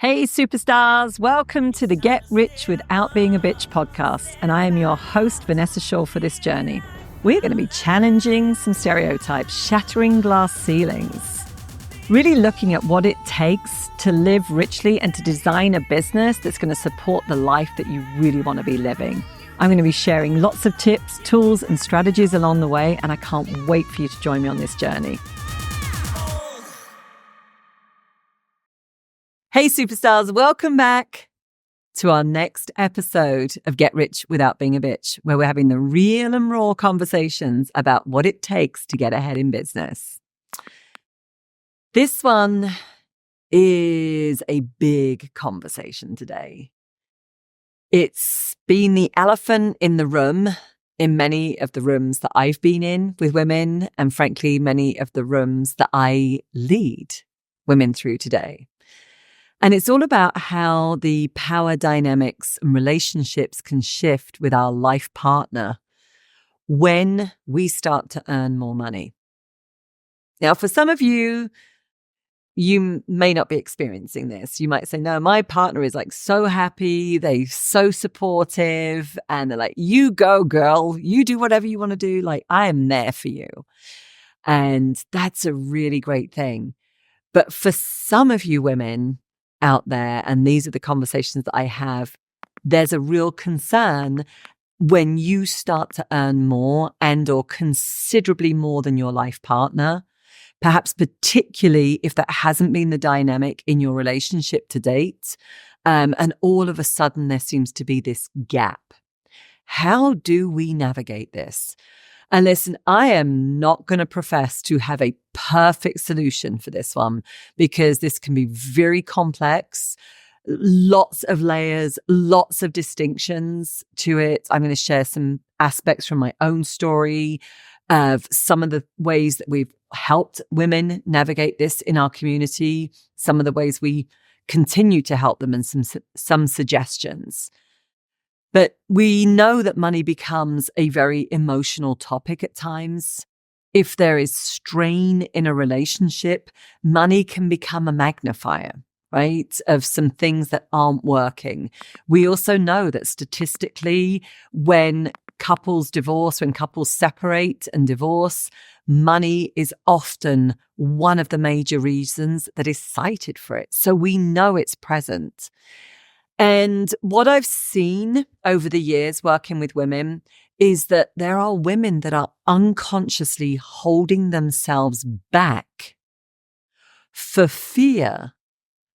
Hey superstars, welcome to the Get Rich Without Being a Bitch podcast, and I am your host Vanessa for this journey. We're going to be challenging some stereotypes, shattering glass ceilings, really looking at what it takes to live richly and to design a business that's going to support the life that you really want to be living. I'm going to be sharing lots of tips, tools, and strategies along the way, and I can't wait for you to join me on this journey. Hey superstars, welcome back to our next episode of Get Rich Without Being a Bitch, where we're having the real and raw conversations about what it takes to get ahead in business. This one is a big conversation today. It's been the elephant in the room in many of the rooms that I've been in with women, and frankly, many of the rooms that I lead women through today. And it's all about how the power dynamics and relationships can shift with our life partner when we start to earn more money. Now, for some of you, you may not be experiencing this. You might say, no, my partner is like so happy. They're so supportive. And they're like, you go, girl. You do whatever you want to do. Like, I am there for you. And that's a really great thing. But for some of you women out there, and these are the conversations that I have, there's a real concern when you start to earn more and or considerably more than your life partner, perhaps particularly if that hasn't been the dynamic in your relationship to date, and all of a sudden there seems to be this gap. How do we navigate this? And listen, I am not going to profess to have a perfect solution for this one, because this can be very complex, lots of layers, lots of distinctions to it. I'm going to share some aspects from my own story of some of the ways that we've helped women navigate this in our community, some of the ways we continue to help them, and some suggestions. But we know that money becomes a very emotional topic at times. If there is strain in a relationship, money can become a magnifier, right, of some things that aren't working. We also know that statistically, when couples divorce, when couples separate and divorce, money is often one of the major reasons that is cited for it. So we know it's present. And what I've seen over the years working with women is that there are women that are unconsciously holding themselves back for fear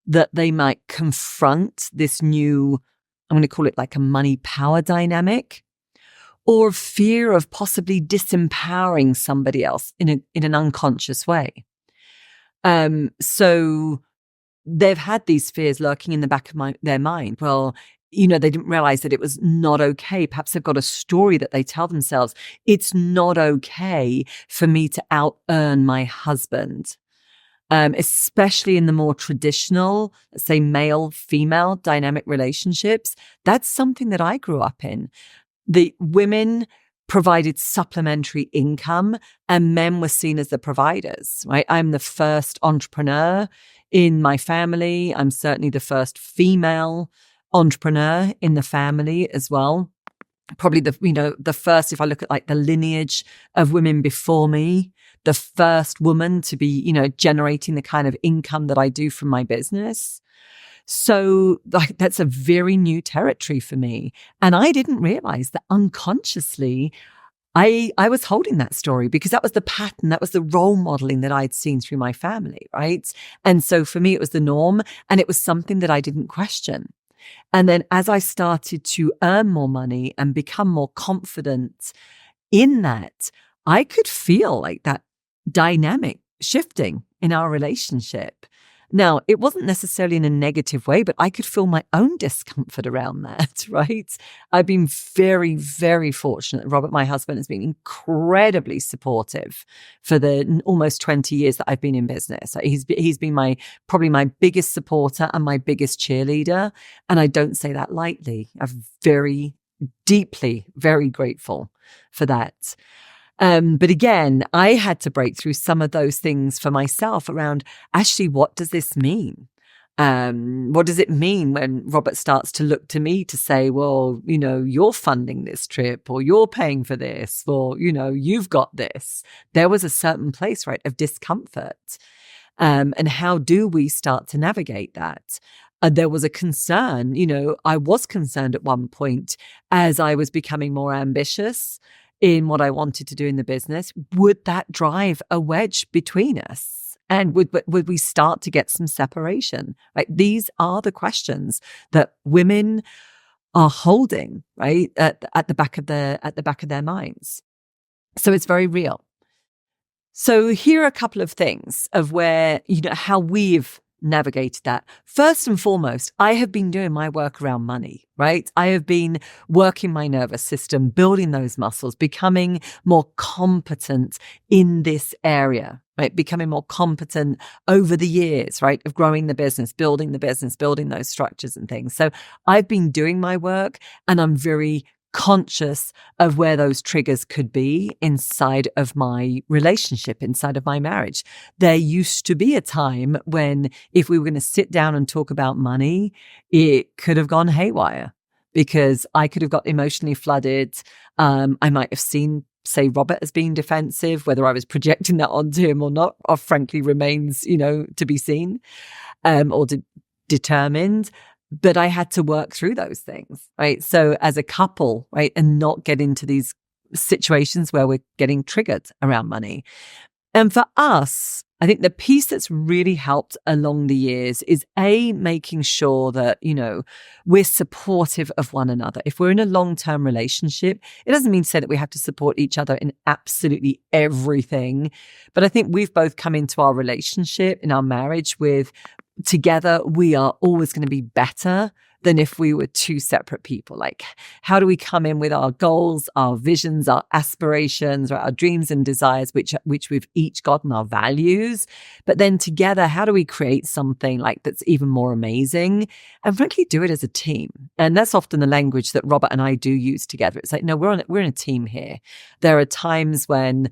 that they might confront this new, I'm going to call it like a money power dynamic, or fear of possibly disempowering somebody else in an unconscious way. So they've had these fears lurking in the back of their mind. Well, they didn't realize that it was not okay. Perhaps they've got a story that they tell themselves. It's not okay for me to out-earn my husband, especially in the more traditional, let's say, male-female dynamic relationships. That's something that I grew up in. The women provided supplementary income and men were seen as the providers, right? I'm the first entrepreneur in my family. I'm certainly the first female entrepreneur in the family as well. Probably the first, if I look at like the lineage of women before me, the first woman to be, generating the kind of income that I do from my business. So that's a very new territory for me. And I didn't realize that unconsciously I was holding that story, because that was the pattern, that was the role modeling that I'd seen through my family, right? And so for me, it was the norm, and it was something that I didn't question. And then as I started to earn more money and become more confident in that, I could feel like that dynamic shifting in our relationship. Now, it wasn't necessarily in a negative way, but I could feel my own discomfort around that, right? I've been very, very fortunate. Robert, my husband, has been incredibly supportive for the almost 20 years that I've been in business. He's been probably my biggest supporter and my biggest cheerleader. And I don't say that lightly. I'm very deeply, very grateful for that. But again, I had to break through some of those things for myself around, actually, what does this mean? What does it mean when Robert starts to look to me to say, well, you're funding this trip, or you're paying for this, or, you've got this? There was a certain place, right, of discomfort. And how do we start to navigate that? There was a concern, I was concerned at one point as I was becoming more ambitious in what I wanted to do in the business. Would that drive a wedge between us? And would we start to get some separation? Right? These are the questions that women are holding, right, at the back of their minds. So it's very real. So here are a couple of things of where, how we've navigated that. First and foremost, I have been doing my work around money, right? I have been working my nervous system, building those muscles, becoming more competent in this area, right? Becoming more competent over the years, right? Of growing the business, building those structures and things. So I've been doing my work, and I'm very conscious of where those triggers could be inside of my relationship, inside of my marriage. There used to be a time when if we were going to sit down and talk about money, it could have gone haywire because I could have got emotionally flooded. I might have seen, say, Robert as being defensive. Whether I was projecting that onto him or not, or frankly remains, to be seen or determined. But I had to work through those things, right? So as a couple, right, and not get into these situations where we're getting triggered around money. And for us, I think the piece that's really helped along the years is making sure that, we're supportive of one another. If we're in a long-term relationship, it doesn't mean to say that we have to support each other in absolutely everything. But I think we've both come into our relationship, in our marriage with, together, we are always going to be better than if we were two separate people. Like, how do we come in with our goals, our visions, our aspirations, right, our dreams and desires, which we've each gotten, our values, but then together, how do we create something like that's even more amazing, and frankly do it as a team? And that's often the language that Robert and I do use together. It's like, no, we're in a team here. There are times when,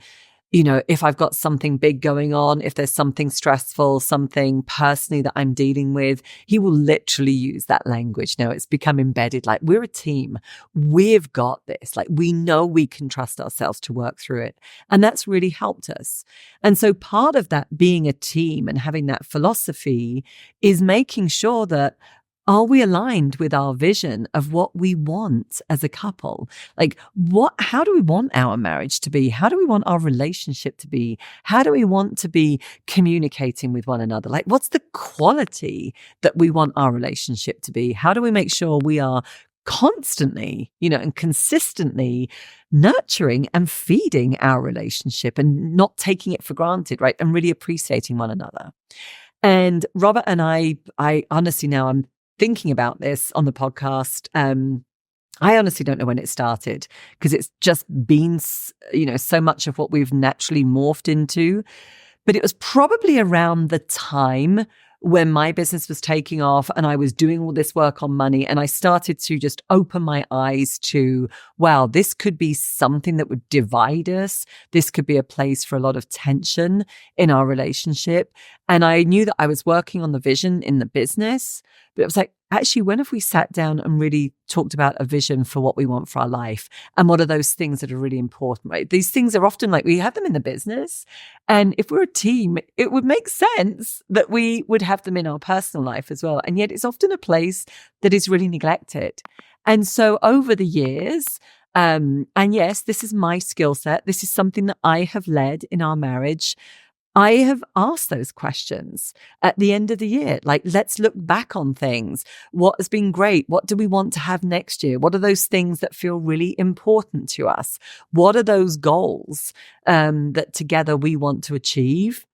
if I've got something big going on, if there's something stressful, something personally that I'm dealing with, he will literally use that language. Now it's become embedded, like, we're a team. We've got this. Like, we know we can trust ourselves to work through it. And that's really helped us. And so part of that being a team and having that philosophy is making sure that, are we aligned with our vision of what we want as a couple? Like, how do we want our marriage to be? How do we want our relationship to be? How do we want to be communicating with one another? Like, what's the quality that we want our relationship to be? How do we make sure we are constantly, and consistently nurturing and feeding our relationship and not taking it for granted, right? And really appreciating one another. And Robert and I honestly, now I'm thinking about this on the podcast. I honestly don't know when it started, because it's just been, so much of what we've naturally morphed into. But it was probably around the time when my business was taking off and I was doing all this work on money, and I started to just open my eyes to, wow, this could be something that would divide us. This could be a place for a lot of tension in our relationship. And I knew that I was working on the vision in the business, but it was like, actually, when have we sat down and really talked about a vision for what we want for our life? And what are those things that are really important, right? These things are often like, we have them in the business. And if we're a team, it would make sense that we would have them in our personal life as well. And yet it's often a place that is really neglected. And so over the years, and yes, this is my skill set. This is something that I have led in our marriage. I have asked those questions at the end of the year. Like, let's look back on things. What has been great? What do we want to have next year? What are those things that feel really important to us? What are those goals that together we want to achieve?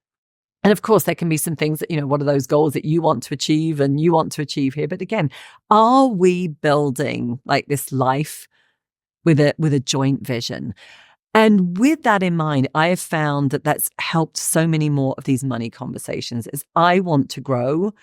And of course, there can be some things that, what are those goals that you want to achieve and you want to achieve here? But again, are we building like this life with a joint vision? And with that in mind, I have found that that's helped so many more of these money conversations. As I want to grow,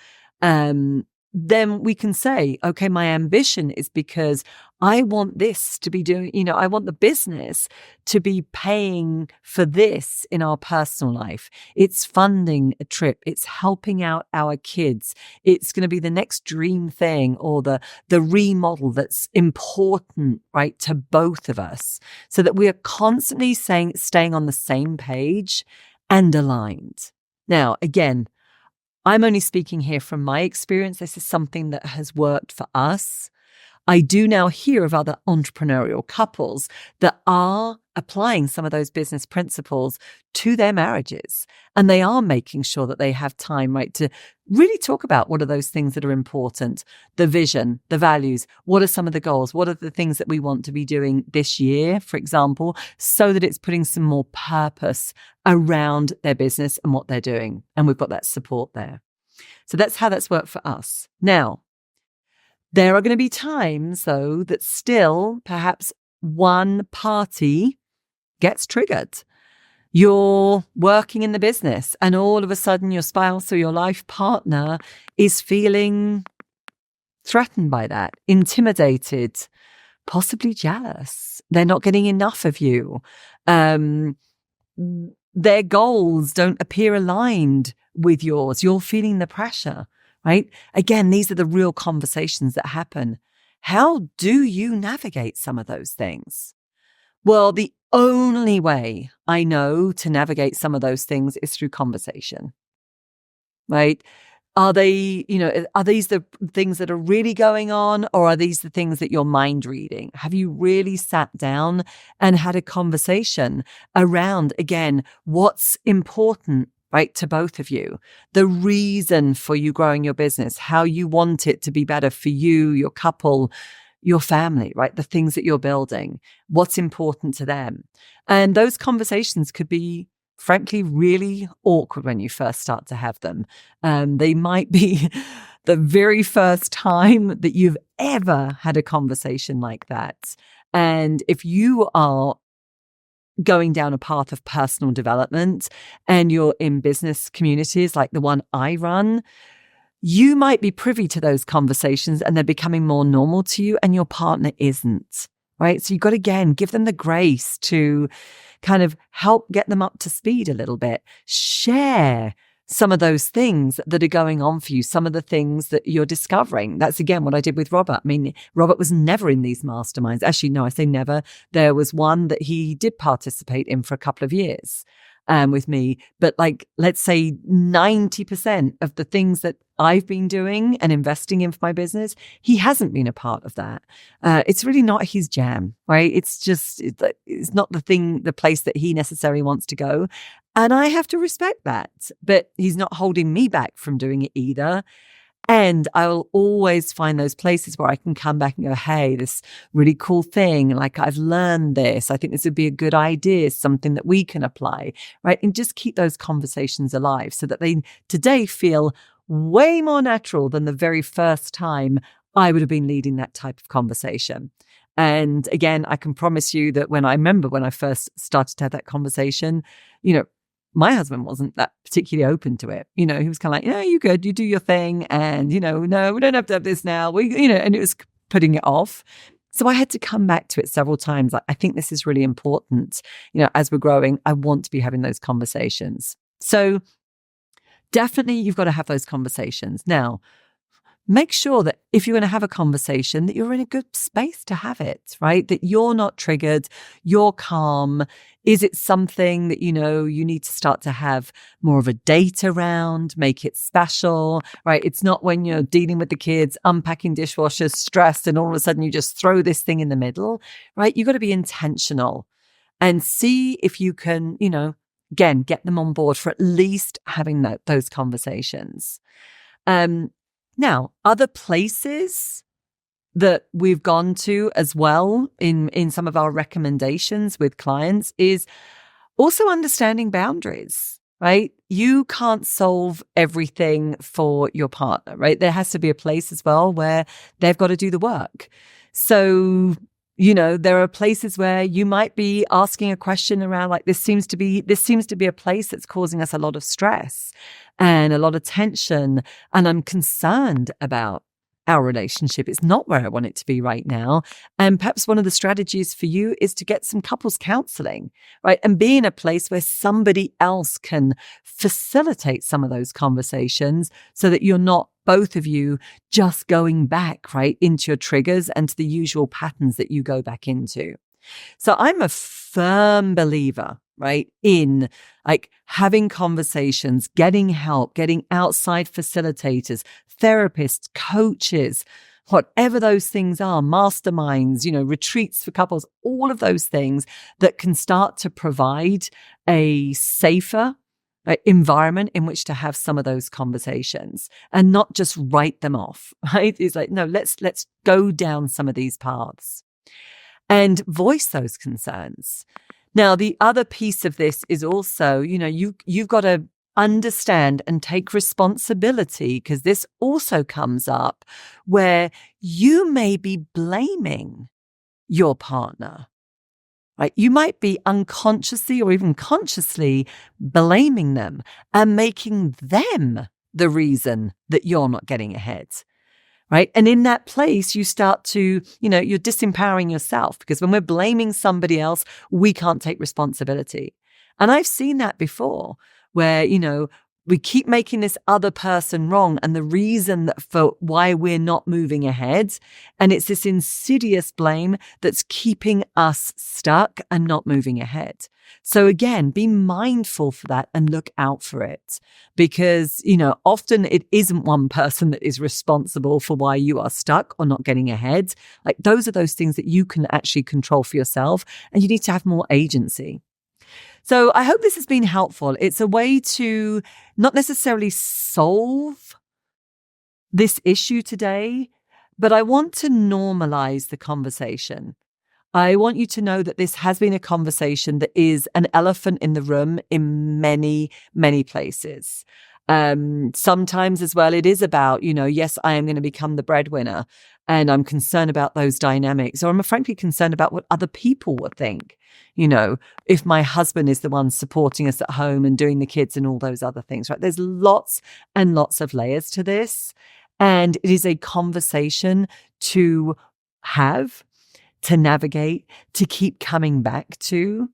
then we can say, okay, my ambition is because I want this to be doing, I want the business to be paying for this in our personal life. It's funding a trip. It's helping out our kids. It's going to be the next dream thing or the remodel that's important, right, to both of us, so that we are constantly staying on the same page and aligned. Now, again, I'm only speaking here from my experience. This is something that has worked for us. I do now hear of other entrepreneurial couples that are applying some of those business principles to their marriages. And they are making sure that they have time, right, to really talk about what are those things that are important, the vision, the values, what are some of the goals, what are the things that we want to be doing this year, for example, so that it's putting some more purpose around their business and what they're doing. And we've got that support there. So that's how that's worked for us. Now, there are going to be times, though, that still perhaps one party gets triggered. You're working in the business and all of a sudden your spouse or your life partner is feeling threatened by that, intimidated, possibly jealous. They're not getting enough of you. Their goals don't appear aligned with yours. You're feeling the pressure. Right? Again, these are the real conversations that happen. How do you navigate some of those things? Well, the only way I know to navigate some of those things is through conversation, right? Are these the things that are really going on, or are these the things that you're mind reading? Have you really sat down and had a conversation around, again, what's important, right, to both of you, the reason for you growing your business, how you want it to be better for you, your couple, your family, right, the things that you're building, what's important to them. And those conversations could be, frankly, really awkward when you first start to have them. They might be the very first time that you've ever had a conversation like that. And if you are going down a path of personal development and you're in business communities like the one I run, you might be privy to those conversations and they're becoming more normal to you and your partner isn't, right? So you've got to, again, give them the grace to kind of help get them up to speed a little bit. Share some of those things that are going on for you, some of the things that you're discovering. That's, again, what I did with Robert. I mean, Robert was never in these masterminds. Actually, no, I say never. There was one that he did participate in for a couple of years with me. But like, let's say 90% of the things that I've been doing and investing in for my business, he hasn't been a part of that. It's really not his jam, right? It's not the place that he necessarily wants to go. And I have to respect that, but he's not holding me back from doing it either. And I'll always find those places where I can come back and go, hey, this really cool thing, like I've learned this. I think this would be a good idea, something that we can apply, right? And just keep those conversations alive so that they today feel way more natural than the very first time I would have been leading that type of conversation. And again, I can promise you that when I first started to have that conversation, my husband wasn't that particularly open to it. He was kind of like, yeah, you good, you do your thing. And, no, we don't have to have this now. And it was putting it off. So I had to come back to it several times. Like, I think this is really important. As we're growing, I want to be having those conversations. So definitely you've got to have those conversations. Now, make sure that if you're going to have a conversation, that you're in a good space to have it, right? That you're not triggered, you're calm. Is it something that, you need to start to have more of a date around, make it special, right? It's not when you're dealing with the kids, unpacking dishwashers, stressed, and all of a sudden you just throw this thing in the middle, right? You've got to be intentional and see if you can, again, get them on board for at least having those conversations. Now, other places that we've gone to as well in some of our recommendations with clients is also understanding boundaries, right? You can't solve everything for your partner, right? There has to be a place as well where they've got to do the work. So, there are places where you might be asking a question around like, this seems to be a place that's causing us a lot of stress. and a lot of tension, and I'm concerned about our relationship. It's not where I want it to be right now. And perhaps one of the strategies for you is to get some couples counseling, right? And be in a place where somebody else can facilitate some of those conversations so that you're not, both of you, just going back, right, into your triggers and to the usual patterns that you go back into. So I'm a firm believer, right, in like having conversations, getting help, getting outside facilitators, therapists, coaches, whatever those things are, masterminds, retreats for couples, all of those things that can start to provide a safer environment in which to have some of those conversations and not just write them off, right? It's like, no, let's go down some of these paths and voice those concerns. Now, the other piece of this is also, you've got to understand and take responsibility, because this also comes up where you may be blaming your partner, right? You might be unconsciously or even consciously blaming them and making them the reason that you're not getting ahead. Right. And in that place, you start to, you're disempowering yourself, because when we're blaming somebody else, we can't take responsibility. And I've seen that before where, we keep making this other person wrong and the reason for why we're not moving ahead. And it's this insidious blame that's keeping us stuck and not moving ahead. So again, be mindful for that and look out for it, because, often it isn't one person that is responsible for why you are stuck or not getting ahead. Like, those are those things that you can actually control for yourself, and you need to have more agency. So I hope this has been helpful. It's a way to not necessarily solve this issue today, but I want to normalize the conversation. I want you to know that this has been a conversation that is an elephant in the room in many, many places. Sometimes as well, it is about, yes, I am going to become the breadwinner and I'm concerned about those dynamics, or I'm frankly concerned about what other people would think. If my husband is the one supporting us at home and doing the kids and all those other things, right? There's lots and lots of layers to this. And it is a conversation to have, to navigate, to keep coming back to.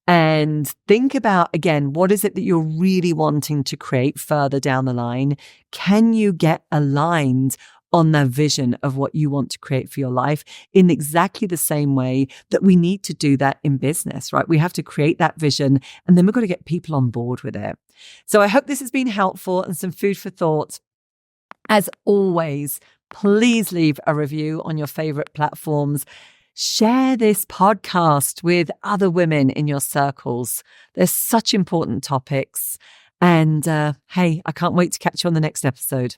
And think about, again, what is it that you're really wanting to create further down the line? Can you get aligned on the vision of what you want to create for your life in exactly the same way that we need to do that in business, right? We have to create that vision, and then we've got to get people on board with it. So I hope this has been helpful and some food for thought. As always, please leave a review on your favorite platforms. Share this podcast with other women in your circles. They're such important topics. And hey, I can't wait to catch you on the next episode.